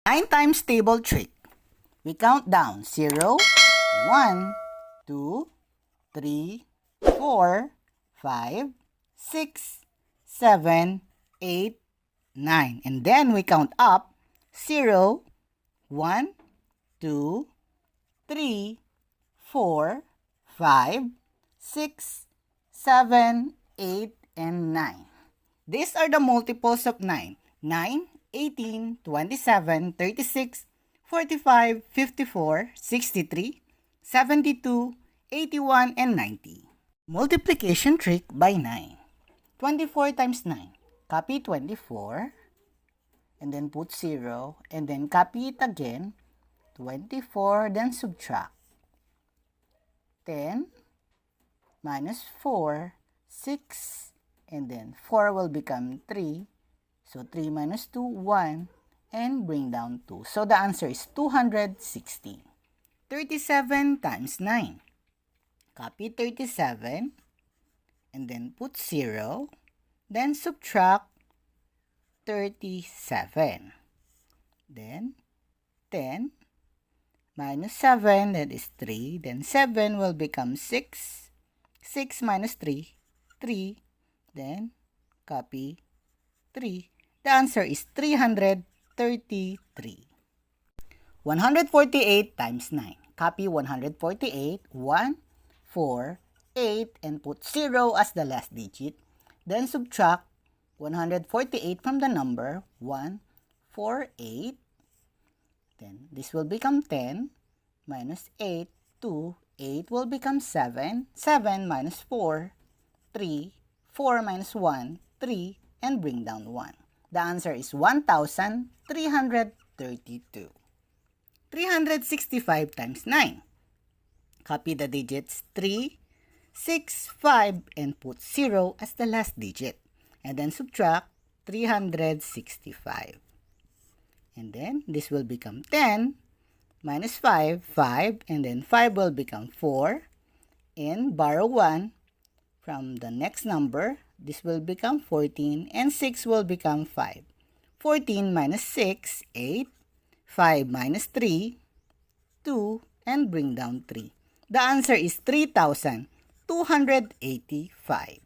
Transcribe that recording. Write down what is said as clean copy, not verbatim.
9 times table trick. We count down 0, 1, 2, 3, 4, 5, 6, 7, 8, 9. And then we count up 0, 1, 2, 3, 4, 5, 6, 7, 8, and 9. These are the multiples of 9. 9, 18, 27, 36, 45, 54, 63, 72, 81, and 90. Multiplication trick by 9. 24 times 9. Copy 24, and then put 0, and then copy it again. 24, then subtract. 10 minus 4, 6, and then 4 will become 3. So 3 minus 2, 1, and bring down 2. So the answer is 260. 37 times 9. Copy 37, and then put 0, then subtract 37. Then 10 minus 7, that is 3. Then 7 will become 6. 6 minus 3, 3. Then copy 3. The answer is 333. 148 times 9. Copy 148, 1, 4, 8, and put 0 as the last digit. Then subtract 148 from the number 1, 4, 8. Then this will become 10 minus 8, 2. 8 will become 7. 7 minus 4, 3. 4 minus 1, 3. And bring down 1. The answer is 1,332. 365 times 9. Copy the digits 3, 6, 5, and put 0 as the last digit. And then subtract 365. And then this will become 10 minus 5, 5, and then 5 will become 4. And borrow 1 from the next number. This will become 14, and 6 will become 5. 14 minus 6, 8. 5 minus 3, 2, and bring down 3. The answer is 3,285.